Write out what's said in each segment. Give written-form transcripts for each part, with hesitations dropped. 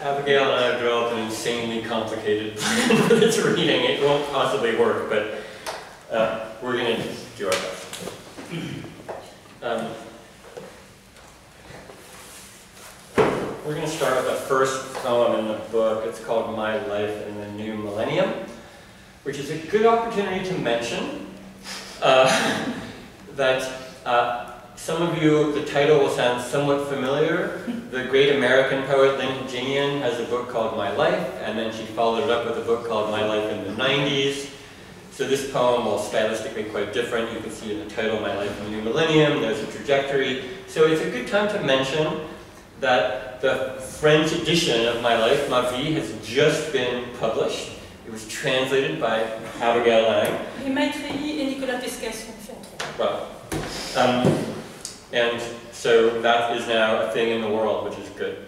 Abigail and I have developed an insanely complicated plan for this reading. It won't possibly work, but we're going to do our best. We're going to start with the first poem in the book. It's called My Life in the New Millennium, which is a good opportunity to mention that some of you, the title will sound somewhat familiar. The great American poet Lynn Ginian has a book called My Life, and then she followed it up with a book called My Life in the 90s. So this poem, while stylistically quite different, you can see in the title, My Life in the New Millennium, there's a trajectory. So it's a good time to mention that the French edition of My Life, Ma Vie, has just been published. It was translated by Abigail Lang. Et Maîtreilly et Nicolas Pesquet sont faits. Well, and so that is now a thing in the world, which is good.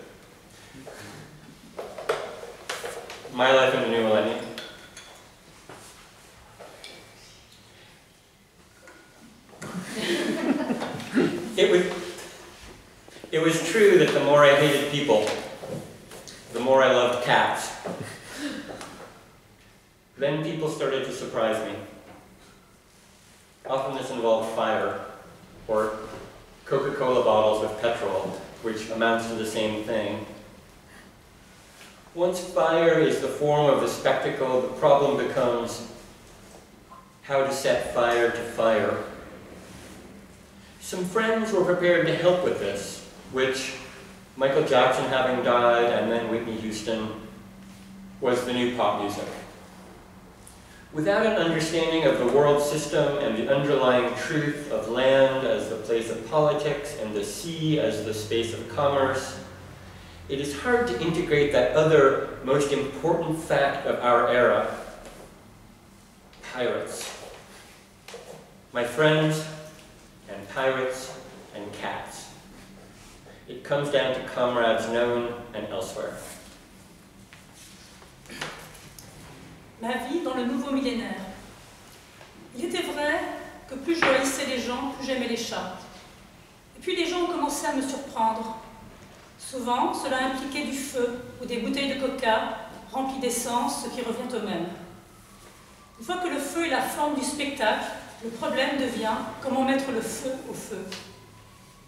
My Life in the New Millennium. It was true that the more I hated people, the more I loved cats. Then people started to surprise me. Often this involved fire, or Coca-Cola bottles with petrol, which amounts to the same thing. Once fire is the form of the spectacle, the problem becomes how to set fire to fire. Some friends were prepared to help with this, which, Michael Jackson having died, and then Whitney Houston, was the new pop music. Without an understanding of the world system and the underlying truth of land as the place of politics and the sea as the space of commerce, it is hard to integrate that other most important fact of our era, pirates. My friends and pirates and cats. It comes down to comrades known and elsewhere. Ma vie dans le nouveau millénaire. Il était vrai que plus je haïssais les gens, plus j'aimais les chats. Et puis les gens ont commencé à me surprendre. Souvent, cela impliquait du feu ou des bouteilles de coca remplies d'essence, ce qui revient au même. Une fois que le feu est la forme du spectacle, le problème devient comment mettre le feu au feu.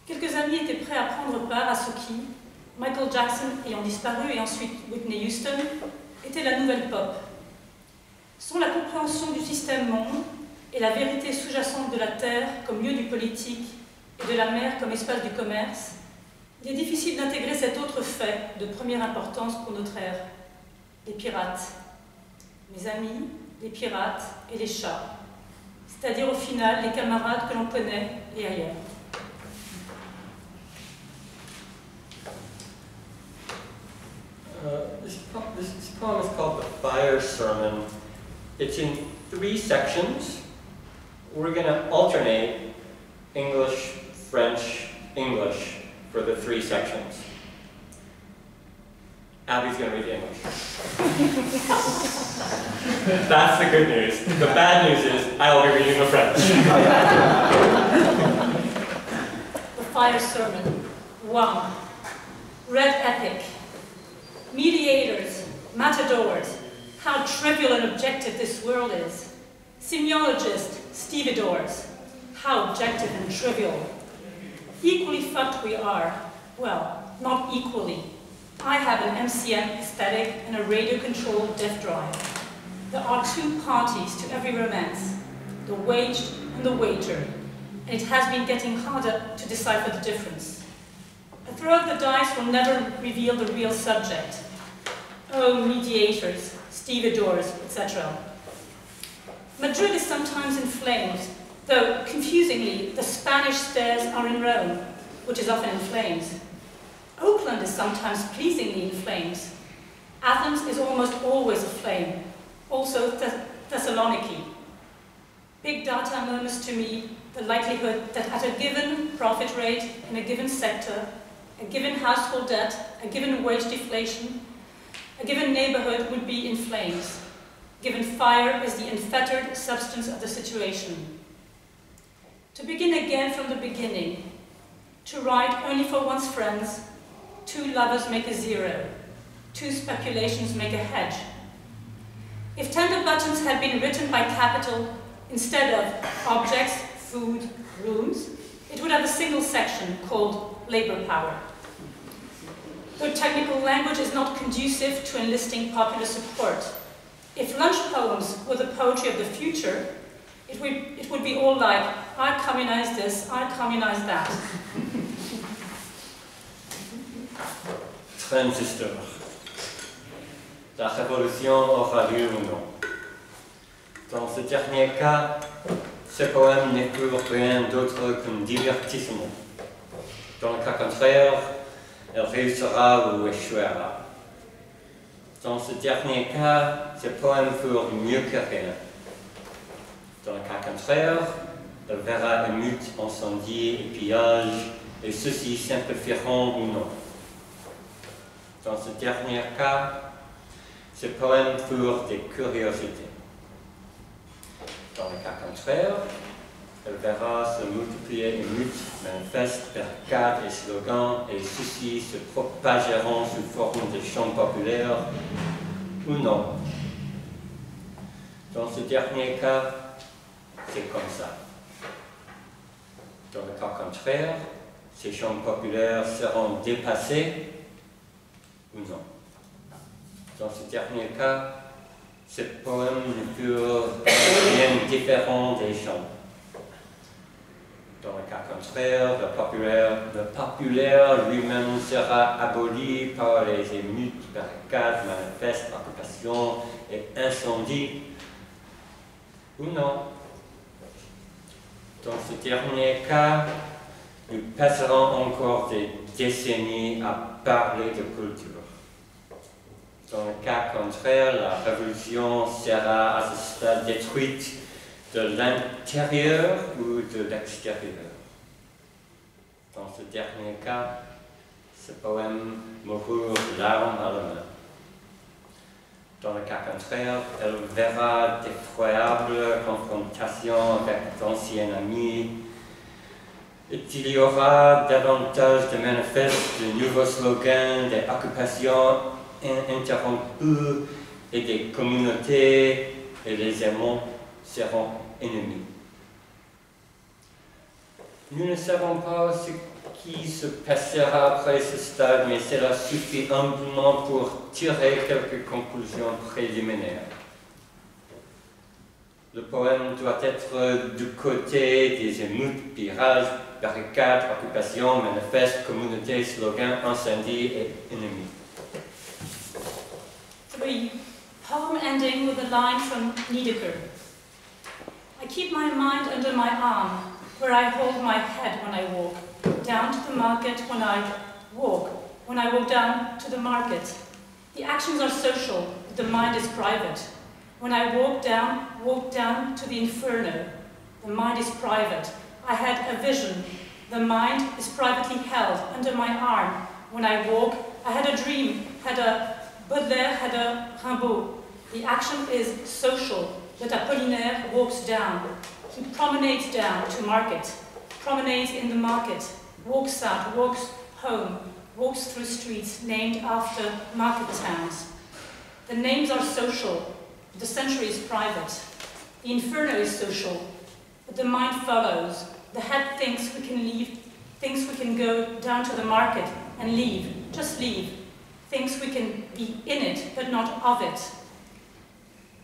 Quelques amis étaient prêts à prendre part à ce qui, Michael Jackson ayant disparu et ensuite Whitney Houston, était la nouvelle pop. Sans la compréhension du système monde et la vérité sous-jacente de la terre comme lieu du politique et de la mer comme espace du commerce, il est difficile d'intégrer cet autre fait de première importance pour notre ère, les pirates. Mes amis, les pirates et les chats, c'est-à-dire au final les camarades que l'on connaît et ailleurs. This poem is called The Fire Sermon. It's in 3 sections. We're going to alternate English, French, English for the 3 sections. Abby's going to read the English. That's the good news. The bad news is I'll be reading the French. The Fire Sermon. 1. Red Epic. Mediators, matadors, how trivial and objective this world is. Semiologists, stevedores, how objective and trivial. Equally fucked we are. Well, not equally. I have an MCM aesthetic and a radio-controlled death drive. There are 2 parties to every romance, the waged and the wagered, and it has been getting harder to decipher the difference. A throw of the dice will never reveal the real subject. Oh, mediators, stevedores, etc. Madrid is sometimes in flames, though, confusingly, the Spanish stairs are in Rome, which is often in flames. Oakland is sometimes pleasingly in flames. Athens is almost always aflame, also Thessaloniki. Big data murmurs to me the likelihood that at a given profit rate in a given sector, a given household debt, a given wage deflation, a given neighborhood would be in flames, given fire is the unfettered substance of the situation. To begin again from the beginning, to write only for one's friends, 2 lovers make a 0, two speculations make a hedge. If tender buttons had been written by capital instead of objects, food, rooms, it would have a single section called labor power. Though technical language is not conducive to enlisting popular support, if lunch poems were the poetry of the future, it would be all like, I communize this, I communize that. Transistor. La révolution aura lieu ou non. Dans ce dernier cas, ce poème n'est plus rien d'autre qu'un divertissement. Dans le cas contraire, elle réussira ou échouera. Dans ce dernier cas, ce poème fera mieux que rien. Dans le cas contraire, elle verra émeute, incendie et pillage, et ceux-ci simplifieront ou non. Dans ce dernier cas, ce poème furent des curiosités. Dans le cas contraire, elle verra se multiplier émeutes, manifestes, barricades et slogans, et ceux-ci se propageront sous forme de chants populaires ou non. Dans ce dernier cas, c'est comme ça. Dans le cas contraire, ces chants populaires seront dépassés ou non. Dans ce dernier cas, ce poème ne furent rien différent des chants. Dans le cas contraire, le populaire lui-même sera aboli par les émeutes, barricades, manifestes, occupations et incendies, ou non. Dans ce dernier cas, nous passerons encore des décennies à parler de culture. Dans le cas contraire, la révolution sera à ce stade détruite de l'intérieur ou de l'extérieur. Dans ce dernier cas, ce poème mourut l'arme à la main. Dans le cas contraire, elle verra d'effroyables confrontations avec d'anciens amis. Il y aura davantage de manifestes, de nouveaux slogans, des occupations interrompues et des communautés, et les aimants seront ennemis. Nous ne savons pas ce qui se passera après ce stade, mais cela suffit amplement pour tirer quelques conclusions préliminaires. Le poème doit être du côté des émeutes, pirages, barricades, occupations, manifestes, communautés, slogans, incendies et ennemis. 3. Poem ending with a line from Niedecker. I keep my mind under my arm, where I hold my head when I walk, down to the market when I walk down to the market. The actions are social, but the mind is private. When I walk down to the inferno, the mind is private. I had a vision, the mind is privately held under my arm. When I walk, I had a dream, had a Baudelaire, had a Rimbaud. The action is social, but Apollinaire walks down. He promenades down to market, promenades in the market, walks out, walks home, walks through streets named after market towns. The names are social, but the century is private. The inferno is social, but the mind follows. The head thinks we can leave, thinks we can go down to the market and leave, just leave. Thinks we can be in it, but not of it.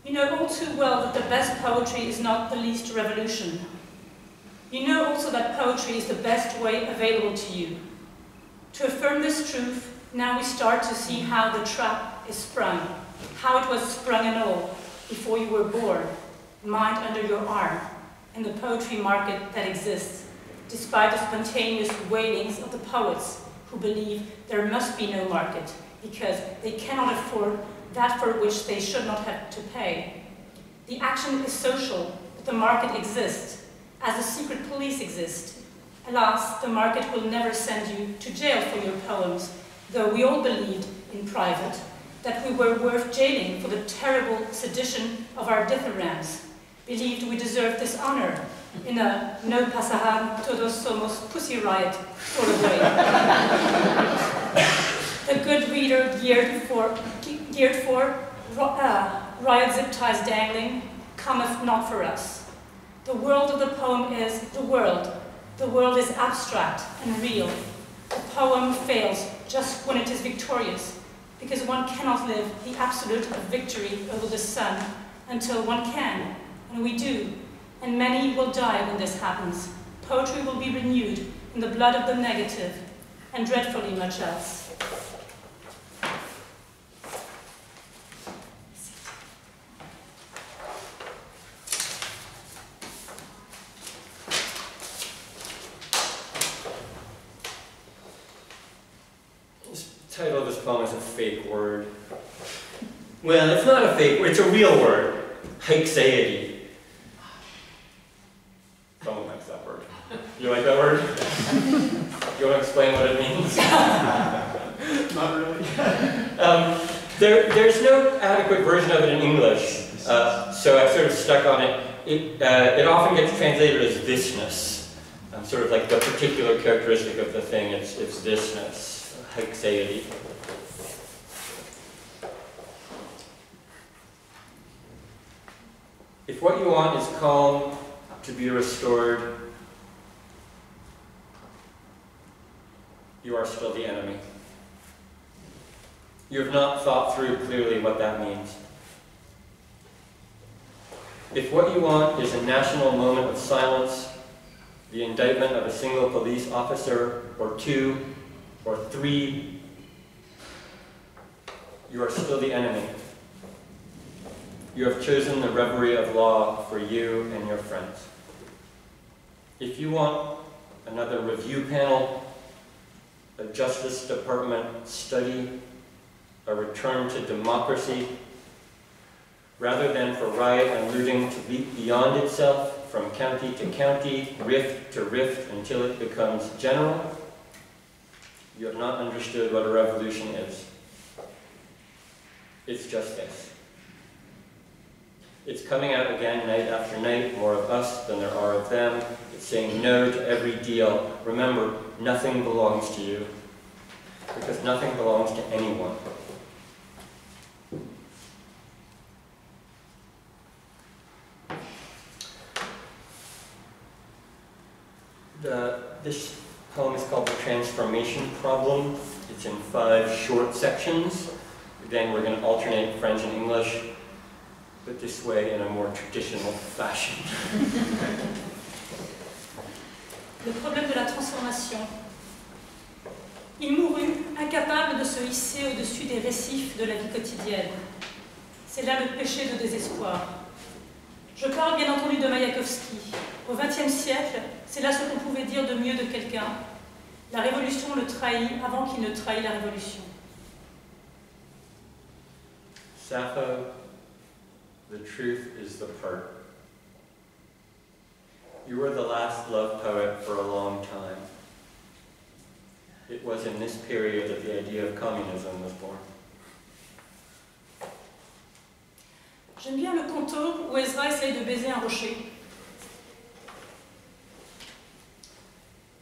You know all too well that the best poetry is not the least revolution. You know also that poetry is the best way available to you. To affirm this truth, now we start to see how the trap is sprung, how it was sprung and all, before you were born, mind under your arm, in the poetry market that exists, despite the spontaneous wailings of the poets who believe there must be no market, because they cannot afford that for which they should not have to pay. The action is social, but the market exists, as the secret police exist. Alas, the market will never send you to jail for your poems, though we all believed, in private, that we were worth jailing for the terrible sedition of our dithyrambs, believed we deserved this honor, in a no pasaran, todos somos Pussy Riot sort of way. The good reader geared for riot zip ties dangling, cometh not for us. The world of the poem is the world. The world is abstract and real. The poem fails just when it is victorious, because one cannot live the absolute of victory over the sun until one can, and we do, and many will die when this happens. Poetry will be renewed in the blood of the negative, and dreadfully much else. The title of this poem is a fake word. Well, it's not a fake word, it's a real word. Anxiety. Someone likes that word. You like that word? You want to explain what it means? Not really. There's no adequate version of it in English, so I sort of stuck on it. It often gets translated as thisness, sort of like the particular characteristic of the thing. It's thisness. Anxiety. If what you want is calm to be restored, you are still the enemy. You have not thought through clearly what that means. If what you want is a national moment of silence, the indictment of a single police officer, or two, or three, you are still the enemy. You have chosen the reverie of law for you and your friends. If you want another review panel, a Justice Department study, a return to democracy, rather than for riot and looting to leap beyond itself from county to county, rift to rift until it becomes general, you have not understood what a revolution is. It's just this. It's coming out again night after night, more of us than there are of them. It's saying no to every deal. Remember, nothing belongs to you, because nothing belongs to anyone. This poem is called The Transformation Problem. It's in 5 short sections. Again, we're going to alternate French and English, but this way in a more traditional fashion. Le problème de la transformation. Il mourut, incapable de se hisser au-dessus des récifs de la vie quotidienne. C'est là le péché de désespoir. Je parle bien entendu de Mayakovsky. Au XXe siècle, c'est là ce qu'on pouvait dire de mieux de quelqu'un. La Révolution le trahit avant qu'il ne trahit la Révolution. Sappho, the truth is the part. You were the last love poet for a long time. It was in this period that the idea of communism was born. J'aime bien le contour où Ezra essaye de baiser un rocher.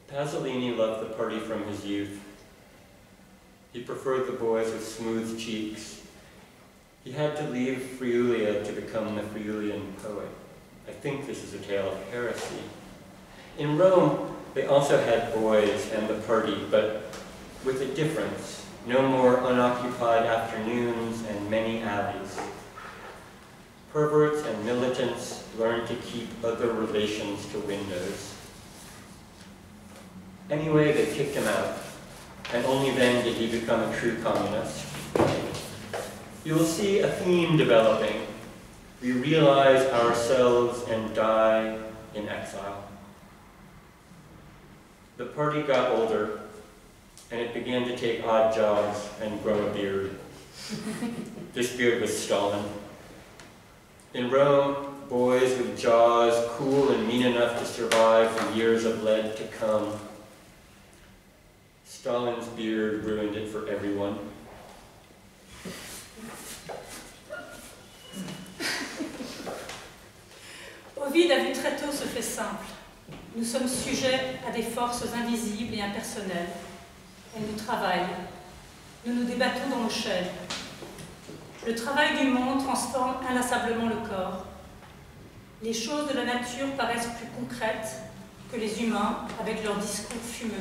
Pasolini loved the party from his youth. He preferred the boys with smooth cheeks. He had to leave Friulia to become the Friulian poet. I think this is a tale of heresy. In Rome, they also had boys and the party, but with a difference. No more unoccupied afternoons and many alleys. Perverts and militants learned to keep other relations to windows. Anyway, they kicked him out, and only then did he become a true communist. You will see a theme developing. We realize ourselves and die in exile. The party got older, and it began to take odd jobs and grow a beard. This beard was Stalin. In Rome, boys with jaws cool and mean enough to survive the years of lead to come. Stalin's beard ruined it for everyone. Ovide a vu très tôt ce fait simple. Nous sommes sujets à des forces invisibles et impersonnelles. Elles nous travaillent. nous nous débattons dans nos chaînes. Le travail du monde transforme inlassablement le corps. Les choses de la nature paraissent plus concrètes que les humains avec leurs discours fumeux.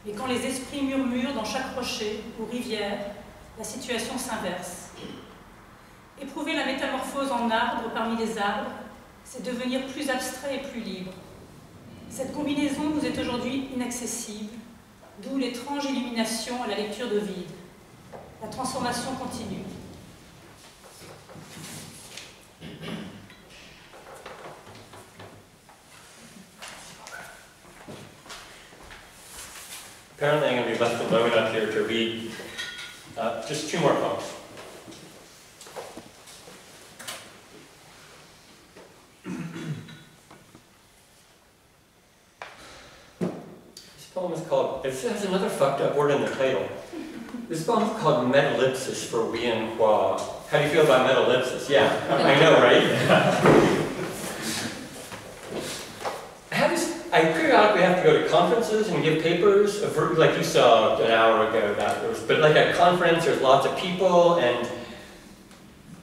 Mais quand les esprits murmurent dans chaque rocher ou rivière, la situation s'inverse. Éprouver la métamorphose en arbre parmi les arbres, c'est devenir plus abstrait et plus libre. Cette combinaison nous est aujourd'hui inaccessible, d'où l'étrange illumination à la lecture d'Ovide. La transformation continue. Apparently I'm going to be left alone up here to read just 2 more poems. This poem is called, it has another fucked up word in the title. This poem is called Metallipsis for we and qua. How do you feel about metallipsis? Yeah, I know, right? I periodically have to go to conferences and give papers, like you saw an hour ago. But like at a conference, there's lots of people, and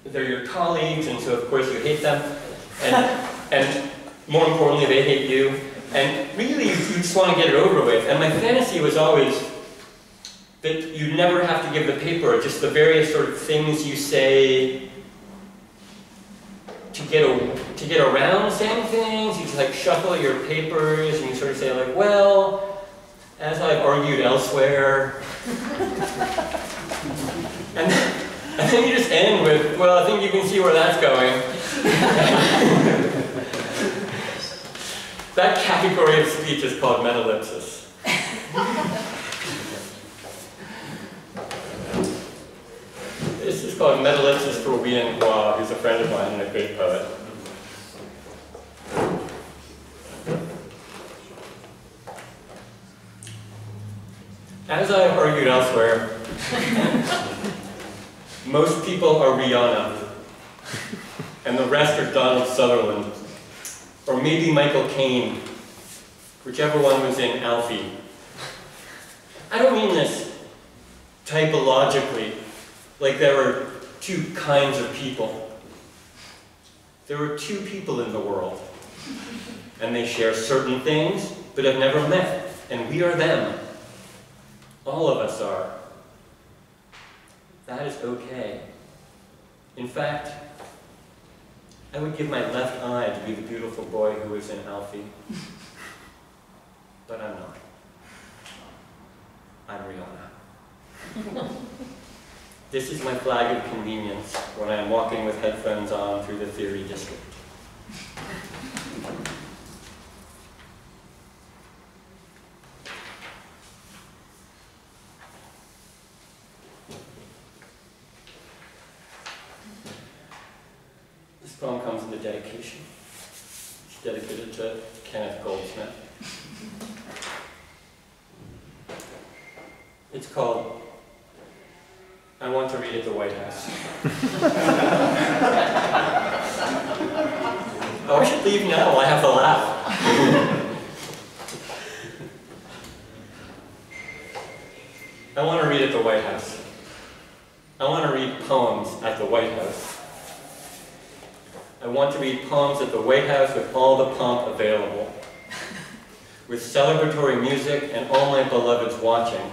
they're your colleagues, and so of course you hate them, and more importantly, they hate you. And really, you just want to get it over with. And my fantasy was always that you never have to give the paper, just the various sort of things you say to get around saying things. You just like shuffle your papers and you sort of say like, well, as I've argued elsewhere. and then you just end with, well, I think you can see where that's going. That category of speech is called metallipsis. This is called Metallipsis for we and qua, who's a friend of mine and a great poet. As I have argued elsewhere, most people are Rihanna, and the rest are Donald Sutherland, or maybe Michael Caine, whichever one was in Alfie. I don't mean this typologically, like there were 2 kinds of people. There were 2 people in the world, and they share certain things, but have never met, and we are them. All of us are. That is okay. In fact, I would give my left eye to be the beautiful boy who was in Alfie, but I'm not. I'm Rihanna. This is my flag of convenience when I am walking with headphones on through the theory district. This poem comes in the dedication. It's dedicated to Kenneth Goldsmith. It's called I Want to Read at the White House. Oh, I should leave now. I have to laugh. I want to read at the White House. I want to read poems at the White House. I want to read poems at the White House with all the pomp available, with celebratory music and all my beloveds watching,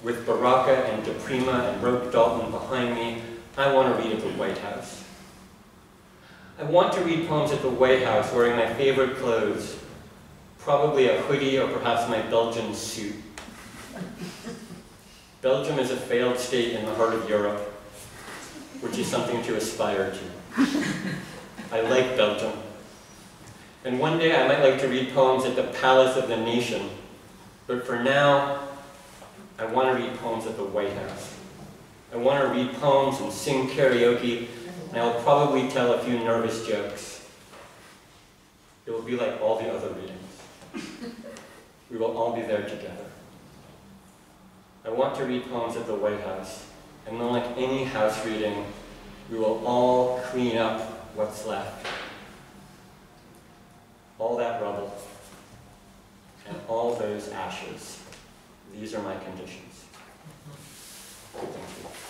with Baraka and DePrima and Roque Dalton behind me. I want to read at the White House. I want to read poems at the White House wearing my favorite clothes, probably a hoodie or perhaps my Belgian suit. Belgium is a failed state in the heart of Europe, which is something to aspire to. I like Belgium. And one day I might like to read poems at the Palace of the Nation, but for now, I want to read poems at the White House. I want to read poems and sing karaoke, and I will probably tell a few nervous jokes. It will be like all the other readings. We will all be there together. I want to read poems at the White House, and then like any house reading, we will all clean up what's left. All that rubble, and all those ashes. These are my conditions. Thank you.